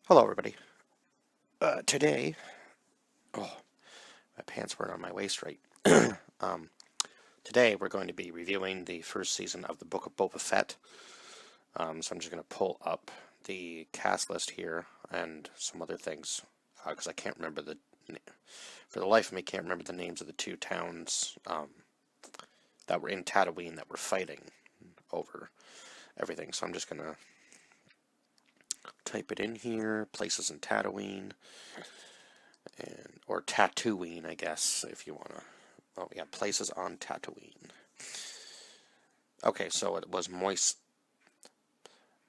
Hello, everybody. Today, oh, my pants weren't on my waist right. um, Today, we're going to be reviewing the first season of the Book of Boba Fett. So I'm just going to pull up the cast list here and some other things because I can't remember for the life of me, can't remember the names of the two towns that were in Tatooine that were fighting over everything. So I'm just going to type it in here. Places in Tatooine. Or Tatooine, I guess, if you want to. Oh, yeah, places on Tatooine. Okay, so it was Mos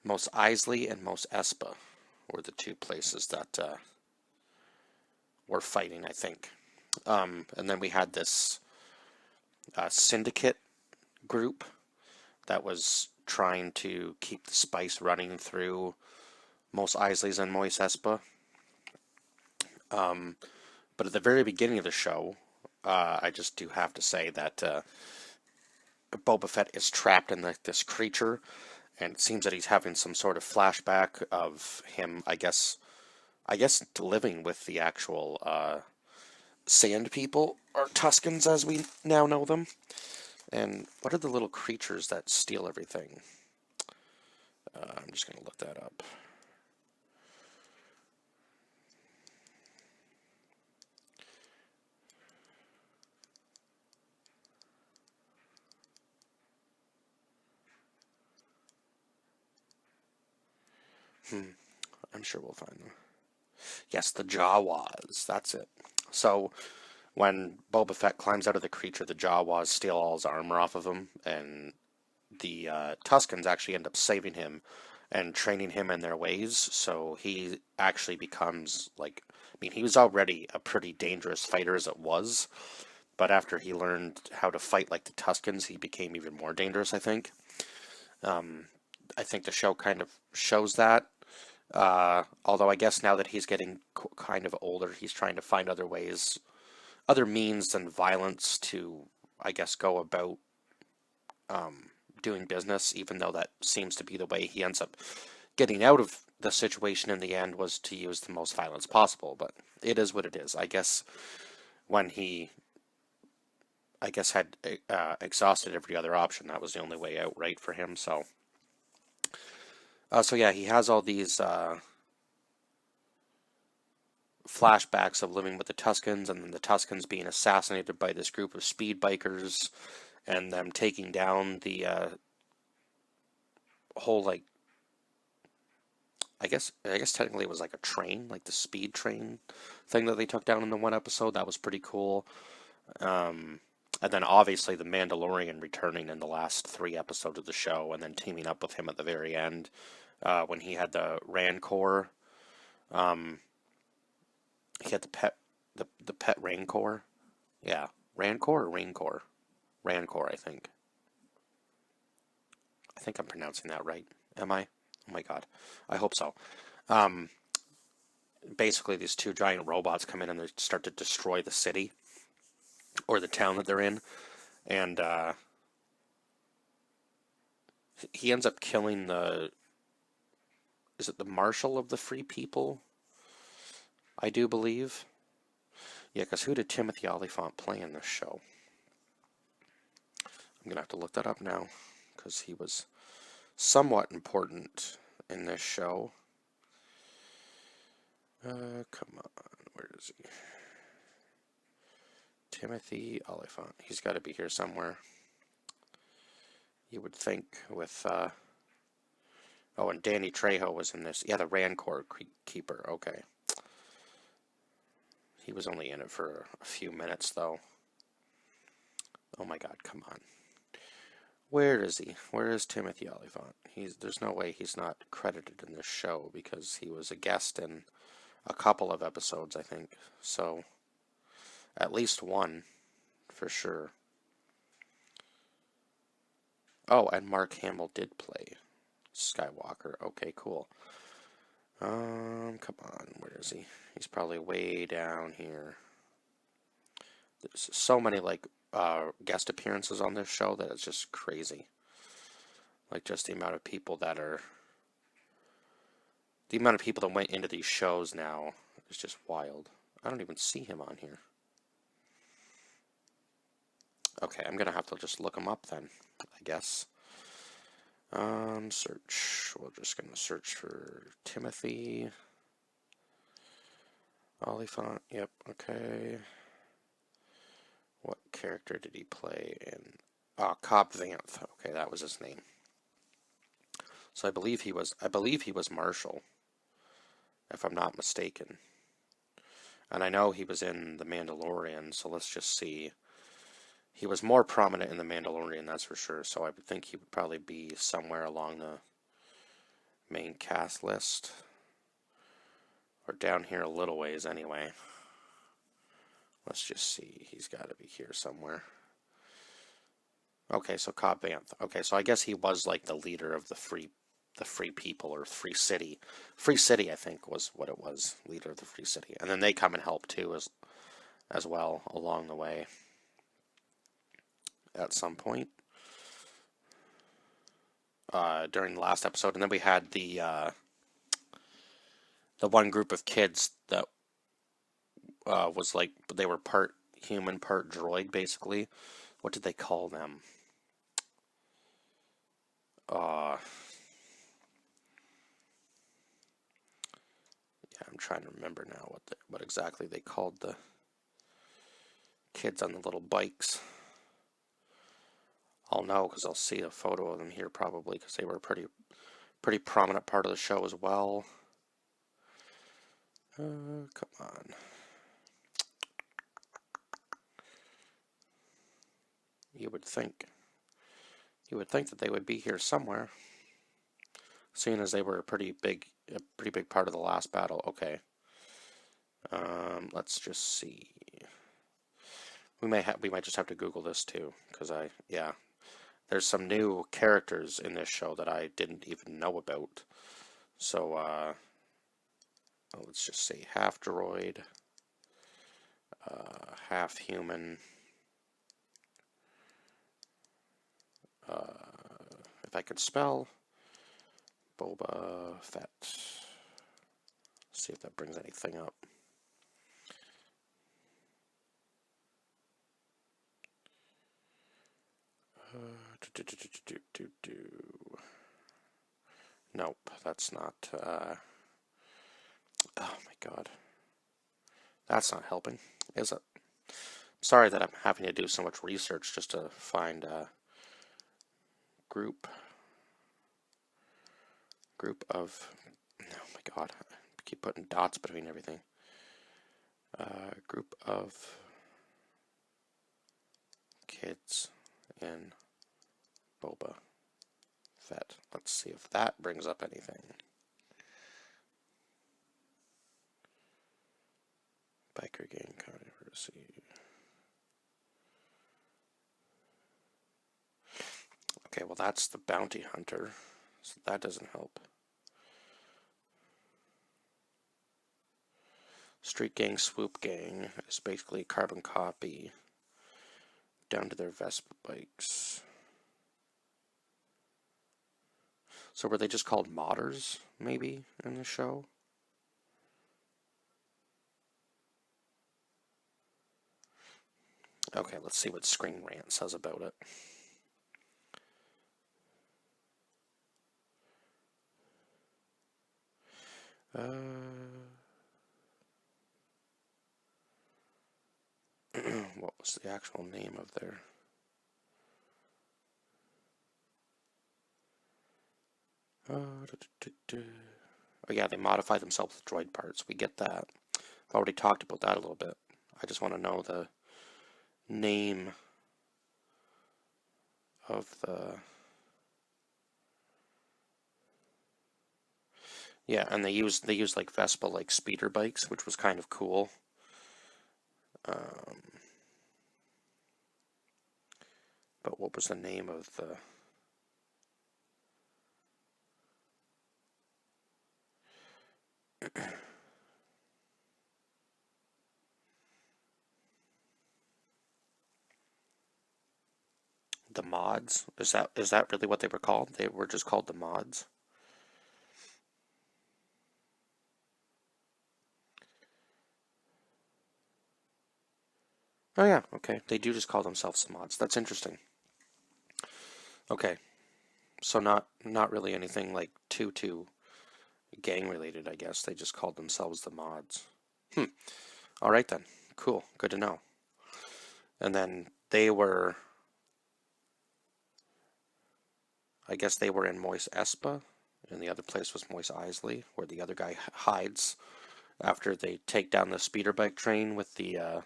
Eisley and Mos Espa were the two places that were fighting, I think. And then we had this syndicate group that was trying to keep the spice running through Mos Eisley's and Mos Espa. But at the very beginning of the show, I just do have to say that Boba Fett is trapped in this creature, and it seems that he's having some sort of flashback of him, I guess living with the actual Sand People, or Tuskens as we now know them. And what are the little creatures that steal everything? I'm just going to look that up. I'm sure we'll find them. Yes, the Jawas. That's it. So when Boba Fett climbs out of the creature, the Jawas steal all his armor off of him, and the Tuskens actually end up saving him and training him in their ways. So he actually becomes like, I mean, he was already a pretty dangerous fighter as it was, but after he learned how to fight like the Tuskens, he became even more dangerous, I think. I think the show kind of shows that. Although I guess now that he's getting kind of older, he's trying to find other ways, other means than violence to, I guess, go about doing business, even though that seems to be the way he ends up getting out of the situation in the end, was to use the most violence possible. But it is what it is. I guess when he, had exhausted every other option, that was the only way out, right, for him. So yeah, he has all these flashbacks of living with the Tuskens, and then the Tuskens being assassinated by this group of speed bikers, and them taking down the whole, like, I guess technically it was like a train, like the speed train thing that they took down in the one episode. That was pretty cool. And then obviously the Mandalorian returning in the last 3 episodes of the show, and then teaming up with him at the very end when he had the Rancor. He had the pet Rancor. Yeah, Rancor or Rancor? Rancor, I think. I think I'm pronouncing that right. Am I? Oh my god. I hope so. Basically, these two giant robots come in and they start to destroy the city or the town that they're in, and he ends up killing the. Is it the Marshal of the Free People? I do believe. Yeah, because who did Timothy Olyphant play in this show? I'm gonna have to look that up now, because he was somewhat important in this show. Come on, where is he? Timothy Olyphant. He's got to be here somewhere. You would think with, oh, and Danny Trejo was in this. Yeah, the Rancor Keeper. Okay. He was only in it for a few minutes, though. Oh my god, come on. Where is he? Where is Timothy Olyphant? There's no way he's not credited in this show, because he was a guest in a couple of episodes, I think. So, at least one, for sure. Oh, and Mark Hamill did play Skywalker. Okay, cool. Come on, where is he? He's probably way down here. There's so many, like, guest appearances on this show that it's just crazy. Like, just the amount of people that are The amount of people that went into these shows now is just wild. I don't even see him on here. Okay, I'm gonna have to just look him up then, I guess. Search. We're just gonna search for Timothy Oliphant. Yep, okay. What character did he play in? Cobb Vanth. Okay, that was his name. So I believe he was Marshall, if I'm not mistaken. And I know he was in The Mandalorian, so let's just see. He was more prominent in The Mandalorian, that's for sure, so I would think he would probably be somewhere along the main cast list. Or down here a little ways, anyway. Let's just see. He's got to be here somewhere. Okay, so Cobb Vanth. Okay, so I guess he was like the leader of the free people, or Free City. Free City, I think, was what it was. Leader of the Free City. And then they come and help, too, as well, along the way. At some point. During the last episode. And then we had the one group of kids that was like, they were part human, part droid, basically. What did they call them? Yeah, I'm trying to remember now what exactly they called the kids on the little bikes. I'll know because I'll see a photo of them here probably, because they were a pretty prominent part of the show as well. Come on. You would think that they would be here somewhere, seeing as they were a pretty big part of the last battle. Okay. Let's just see. We might just have to Google this too, because there's some new characters in this show that I didn't even know about. So let's just say half droid, half human. If I could spell Boba Fett. See if that brings anything up. Nope, that's not. Oh my god, that's not helping, is it? Sorry that I'm having to do so much research just to find group of. Oh my god, I keep putting dots between everything. Group of kids in Boba Fett. Let's see if that brings up anything. Biker gang controversy. Okay, well that's the bounty hunter, so that doesn't help. Street gang, swoop gang is basically a carbon copy down to their Vespa bikes. So were they just called modders, maybe, in the show? Okay, let's see what Screen Rant says about it. What was the actual name of their... Oh yeah, they modify themselves with droid parts. We get that. I've already talked about that a little bit. I just want to know the name of the... Yeah, and they use like Vespa like speeder bikes, which was kind of cool. But what was the name of the... The mods? Is that really what they were called? They were just called the mods? Oh yeah, okay. They do just call themselves the mods. That's interesting. Okay, so not really anything like too gang related, I guess. They just called themselves the mods. Hmm. All right then. Cool. Good to know. And then they were, I guess they were in Moise Espa, and the other place was Moise Isley, where the other guy hides after they take down the speeder bike train with the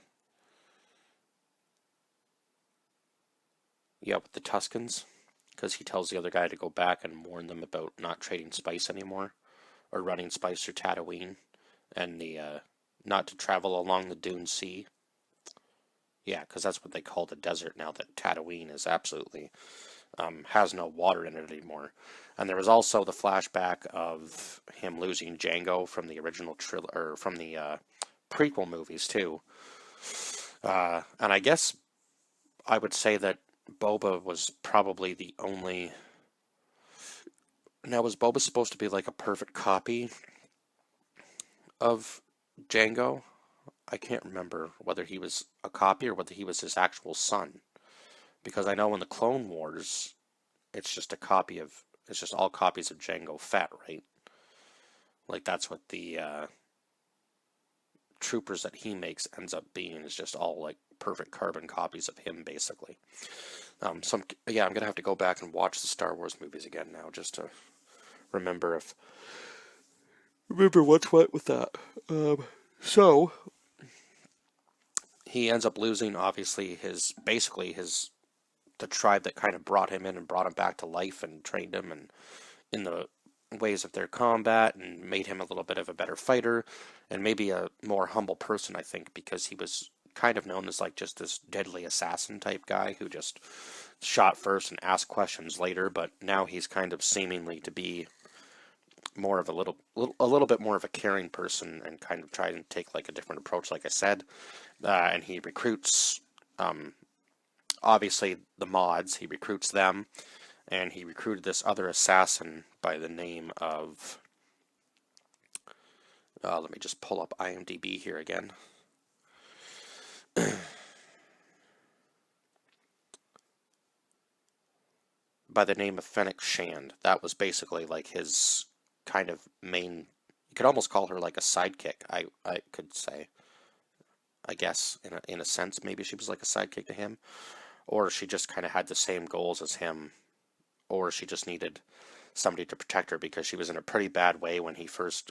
with the Tuscans, because he tells the other guy to go back and warn them about not trading spice anymore, or running spice through Tatooine, and the not to travel along the Dune Sea. Yeah, because that's what they call the desert now that Tatooine is absolutely has no water in it anymore. And there was also the flashback of him losing Django from the original or from the prequel movies too. And I guess I would say that Boba was probably the only. Now, was Boba supposed to be like a perfect copy of Django? I can't remember whether he was a copy or whether he was his actual son. Because I know in the Clone Wars, it's just a copy of. It's just all copies of Django Fett, right? Like that's what the troopers that he makes ends up being is just all like perfect carbon copies of him, basically. I'm gonna have to go back and watch the Star Wars movies again now just to remember what's what with that. So he ends up losing, obviously, his the tribe that kind of brought him in and brought him back to life and trained him and in the ways of their combat and made him a little bit of a better fighter and maybe a more humble person, I think, because he was kind of known as like just this deadly assassin type guy who just shot first and asked questions later, but now he's kind of seemingly to be more of a little bit more of a caring person and kind of trying to take like a different approach, like I said. And he recruits, obviously, the mods. He recruits them, and he recruited this other assassin by the name of. Let me just pull up IMDb here again. By the name of Fennec Shand. That was basically like his kind of main. You could almost call her like a sidekick. I could say. I guess in a sense, maybe she was like a sidekick to him, or she just kind of had the same goals as him, or she just needed somebody to protect her because she was in a pretty bad way when he first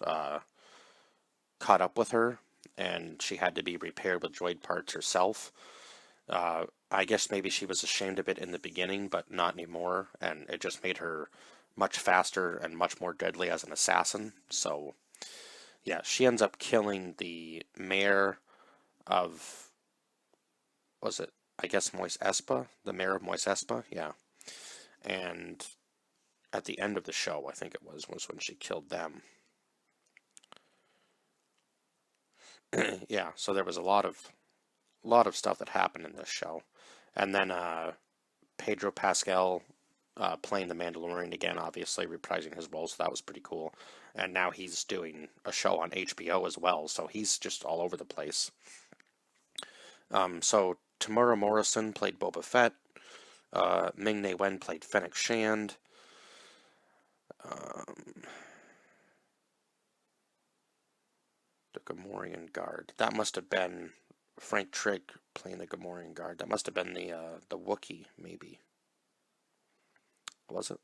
caught up with her, and she had to be repaired with droid parts herself. I guess maybe she was ashamed of it in the beginning, but not anymore, and it just made her much faster and much more deadly as an assassin. So, yeah, she ends up killing the mayor of, was it, I guess, Moise Espa? The mayor of Moise Espa? Yeah. And at the end of the show, I think it was when she killed them. Yeah, so there was a lot of stuff that happened in this show. And then Pedro Pascal playing the Mandalorian again, obviously reprising his role, so that was pretty cool. And now he's doing a show on HBO as well, so he's just all over the place. So Tamura Morrison played Boba Fett. Ming-Na Wen played Fennec Shand. The Gamorrean Guard. That must have been Frank Trigg playing the Gamorrean Guard. That must have been the Wookiee, maybe. Was it?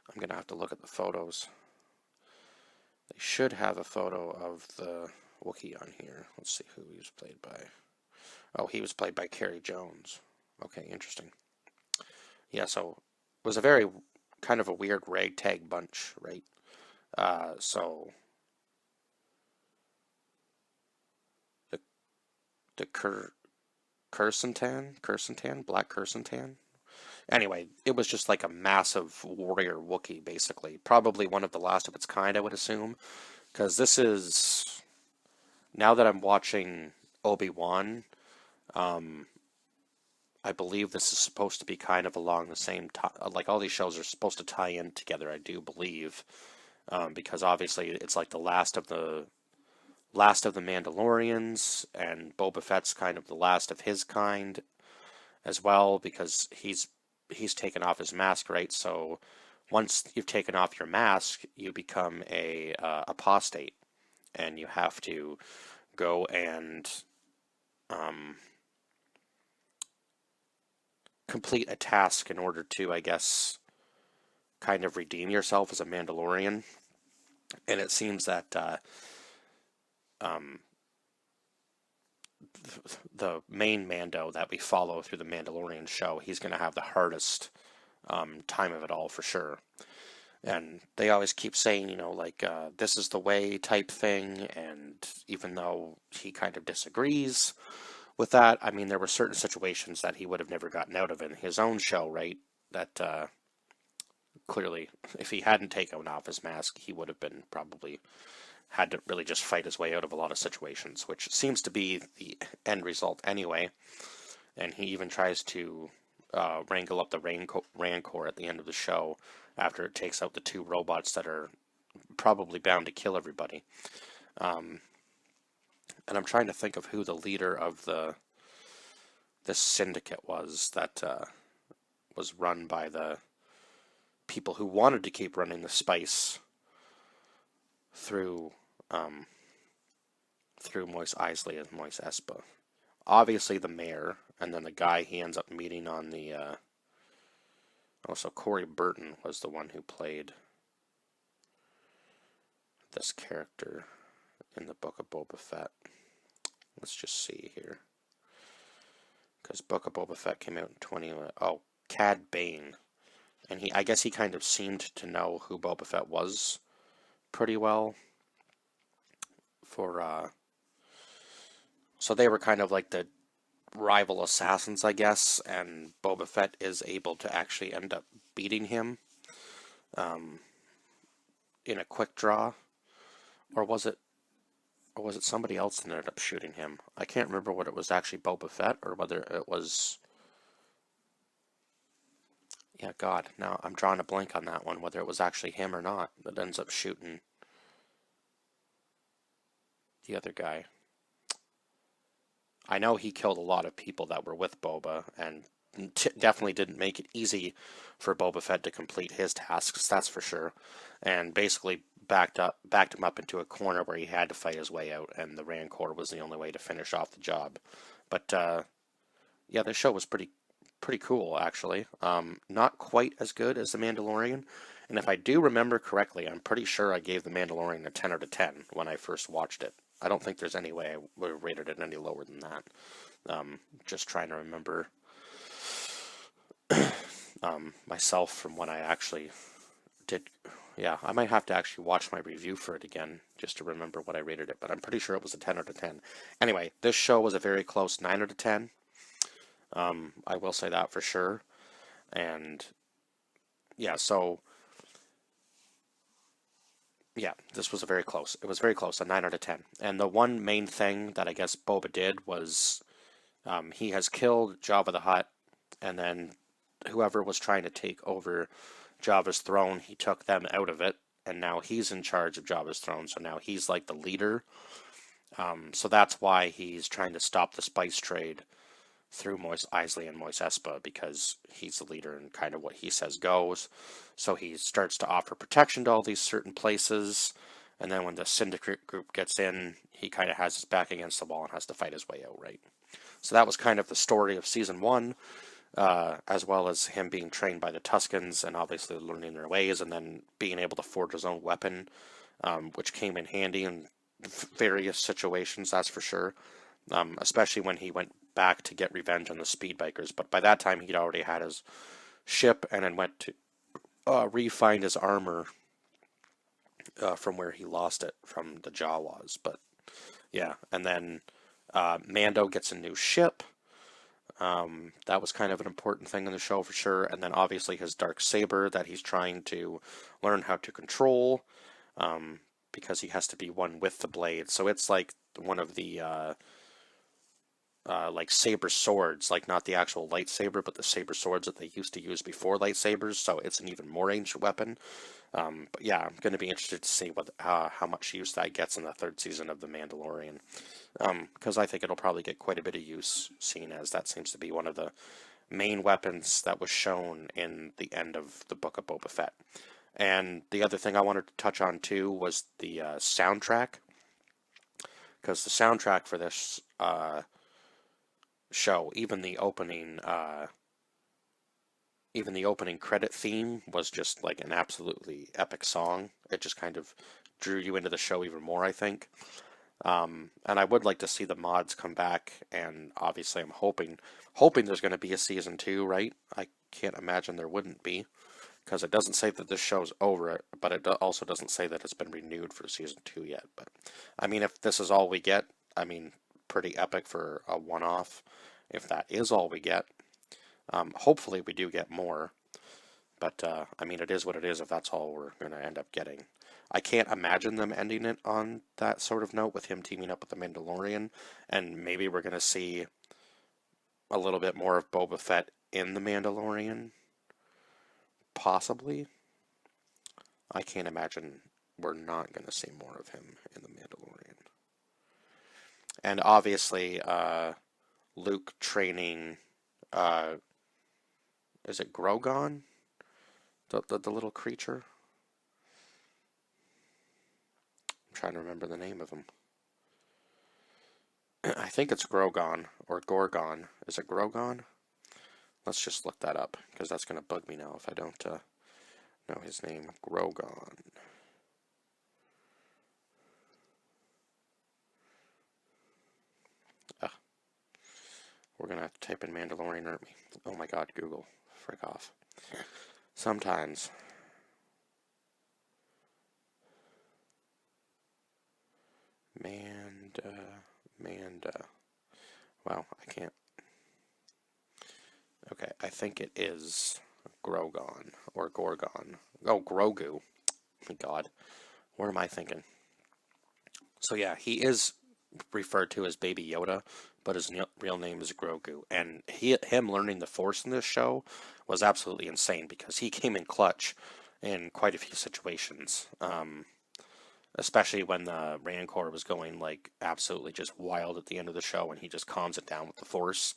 I'm gonna have to look at the photos. They should have a photo of the Wookiee on here. Let's see who he was played by. Oh, he was played by Kerry Jones. Okay, interesting. Yeah, so it was a very kind of a weird ragtag bunch, right? So the Kursantan, Black Kursantan. Anyway, it was just like a massive warrior Wookiee, basically. Probably one of the last of its kind, I would assume. Because this is, now that I'm watching Obi-Wan, I believe this is supposed to be kind of along the same time. Like all these shows are supposed to tie in together, I do believe. Because obviously it's like the last of the Mandalorians, and Boba Fett's kind of the last of his kind as well, because he's taken off his mask, right? So once you've taken off your mask, you become a apostate, and you have to go and complete a task in order to, I guess, kind of redeem yourself as a Mandalorian. And it seems that um, the main Mando that we follow through the Mandalorian show, he's going to have the hardest time of it all for sure. And they always keep saying, you know, like, this is the way type thing, and even though he kind of disagrees with that, I mean, there were certain situations that he would have never gotten out of in his own show, right? That clearly, if he hadn't taken off his mask, he would have been probably had to really just fight his way out of a lot of situations, which seems to be the end result anyway. And he even tries to wrangle up the Rancor at the end of the show after it takes out the two robots that are probably bound to kill everybody. And I'm trying to think of who the leader of this syndicate was that was run by the people who wanted to keep running the spice through Mos Eisley and Mos Espa. Obviously the mayor, and then the guy he ends up meeting on the also Corey Burton was the one who played this character in the Book of Boba Fett. Let's just see here, because Book of Boba Fett came out in 20. Oh, Cad Bane, and I guess he kind of seemed to know who Boba Fett was pretty well. So they were kind of like the rival assassins, I guess, and Boba Fett is able to actually end up beating him in a quick draw, or was it somebody else that ended up shooting him? I can't remember what it was, actually Boba Fett, or whether it was... Yeah, God, now I'm drawing a blank on that one, whether it was actually him or not that ends up shooting the other guy. I know he killed a lot of people that were with Boba, and definitely didn't make it easy for Boba Fett to complete his tasks, that's for sure. And basically backed him up into a corner where he had to fight his way out, and the Rancor was the only way to finish off the job. But yeah, this show was pretty cool, actually. Not quite as good as The Mandalorian, and if I do remember correctly, I'm pretty sure I gave The Mandalorian a 10 out of 10 when I first watched it. I don't think there's any way I would have rated it any lower than that. Just trying to remember myself from when I actually did. Yeah, I might have to actually watch my review for it again just to remember what I rated it, but I'm pretty sure it was a 10 out of 10. Anyway, this show was a very close 9 out of 10. I will say that for sure. And yeah, so yeah, this was very close. It was very close, a 9 out of 10. And the one main thing that I guess Boba did was he has killed Jabba the Hutt, and then whoever was trying to take over Jabba's throne, he took them out of it, and now he's in charge of Jabba's throne, so now he's like the leader. So that's why he's trying to stop the spice trade through Mos Eisley and Mos Espa, because he's the leader and kind of what he says goes. So he starts to offer protection to all these certain places, and then when the syndicate group gets in, he kind of has his back against the wall and has to fight his way out, right? So that was kind of the story of Season 1, as well as him being trained by the Tuskens and obviously learning their ways, and then being able to forge his own weapon, which came in handy in various situations, that's for sure. Especially when he went back to get revenge on the speedbikers. But by that time, he'd already had his ship and then went to re-find his armor from where he lost it from the Jawas. But yeah, and then Mando gets a new ship. That was kind of an important thing in the show for sure. And then obviously his dark saber that he's trying to learn how to control, because he has to be one with the blade. So it's like one of the like saber swords, like not the actual lightsaber, but the saber swords that they used to use before lightsabers. So it's an even more ancient weapon. But yeah, I'm going to be interested to see what how much use that gets in the third season of The Mandalorian, because I think it'll probably get quite a bit of use, seeing as that seems to be one of the main weapons that was shown in the end of the Book of Boba Fett. And the other thing I wanted to touch on too was the soundtrack, because the soundtrack for this show, even the opening credit theme was just like an absolutely epic song. It just kind of drew you into the show even more, I think. And I would like to see the mods come back, and obviously I'm hoping there's going to be a season 2, right? I can't imagine there wouldn't be, because it doesn't say that this show's over, but it also doesn't say that it's been renewed for season 2 yet. But I mean, if this is all we get, I mean, pretty epic for a one-off. If that is all we get, hopefully we do get more. But I mean, it is what it is if that's all we're going to end up getting. I can't imagine them ending it on that sort of note with him teaming up with the Mandalorian, and maybe we're going to see a little bit more of Boba Fett in the Mandalorian. Possibly. I can't imagine we're not going to see more of him in the Mandalorian. And obviously, Luke training, is it Grogon? The little creature? I'm trying to remember the name of him. I think it's Grogon, or Gorgon. Is it Grogon? Let's just look that up, because that's going to bug me now if I don't know his name. Grogon. We're going to have to type in Mandalorian, aren't we? Oh my god, Google. Frick off. Sometimes. Manda. Wow, I can't. Okay, I think it is Grogon, or Gorgon. Oh, Grogu. Oh my god. What am I thinking? So yeah, he is referred to as Baby Yoda, but his real name is Grogu. And him learning the Force in this show was absolutely insane, because he came in clutch in quite a few situations. Especially when the Rancor was going like absolutely just wild at the end of the show, and he just calms it down with the Force.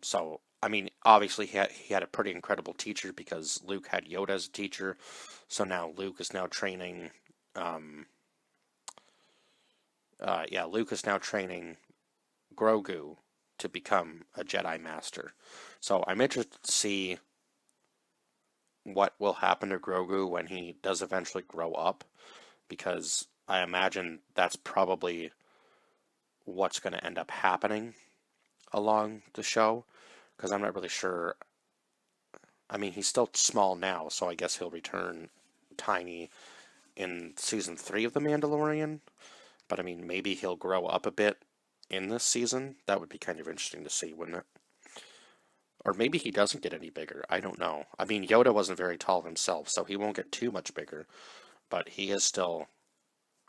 So I mean, obviously he had a pretty incredible teacher, because Luke had Yoda as a teacher. So now Luke is now training. Luke is now training Grogu to become a Jedi Master. So I'm interested to see what will happen to Grogu when he does eventually grow up, because I imagine that's probably what's going to end up happening along the show, because I'm not really sure. I mean, he's still small now, so I guess he'll return tiny in season 3 of The Mandalorian, but I mean, maybe he'll grow up a bit in this season. That would be kind of interesting to see, wouldn't it? Or maybe he doesn't get any bigger. I don't know. I mean, Yoda wasn't very tall himself, so he won't get too much bigger, but he is still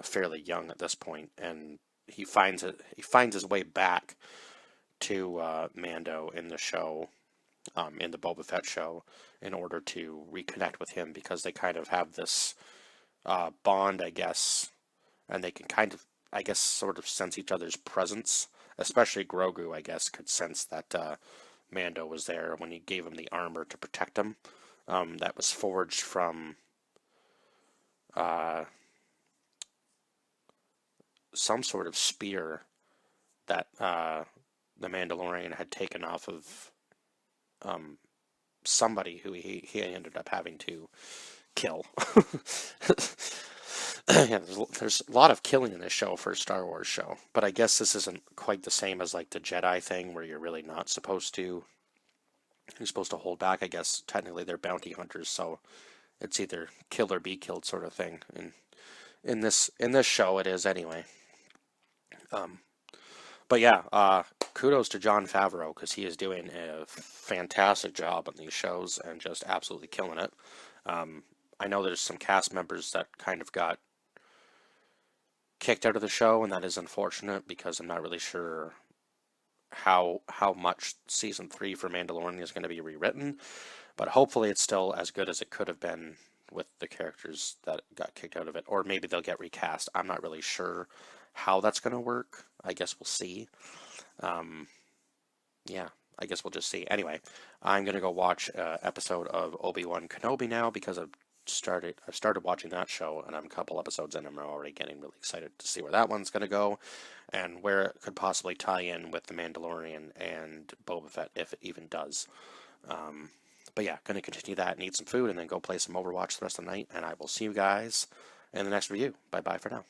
fairly young at this point, and he finds his way back to Mando in the show, in the Boba Fett show, in order to reconnect with him, because they kind of have this bond, I guess, and they can kind of, I guess, sort of sense each other's presence. Especially Grogu, I guess, could sense that Mando was there when he gave him the armor to protect him. That was forged from some sort of spear that the Mandalorian had taken off of somebody who he ended up having to kill. Yeah, there's a lot of killing in this show for a Star Wars show, but I guess this isn't quite the same as like the Jedi thing, where you're really not supposed to. You're supposed to hold back. I guess technically they're bounty hunters, so it's either kill or be killed sort of thing. And in this show, it is anyway. But yeah, kudos to Jon Favreau, because he is doing a fantastic job on these shows and just absolutely killing it. I know there's some cast members that kind of got kicked out of the show, and that is unfortunate, because I'm not really sure how much season 3 for Mandalorian is going to be rewritten, but hopefully it's still as good as it could have been with the characters that got kicked out of it, or maybe they'll get recast. I'm not really sure how that's going to work. I guess we'll see. Um, yeah, I guess we'll just see. Anyway, I'm gonna go watch an episode of Obi-Wan Kenobi now because I've started watching that show, and I'm a couple episodes in and I'm already getting really excited to see where that one's gonna go and where it could possibly tie in with The Mandalorian and Boba Fett, if it even does. Um, but yeah, gonna continue that and eat some food and then go play some Overwatch the rest of the night, and I will see you guys in the next review. Bye bye for now.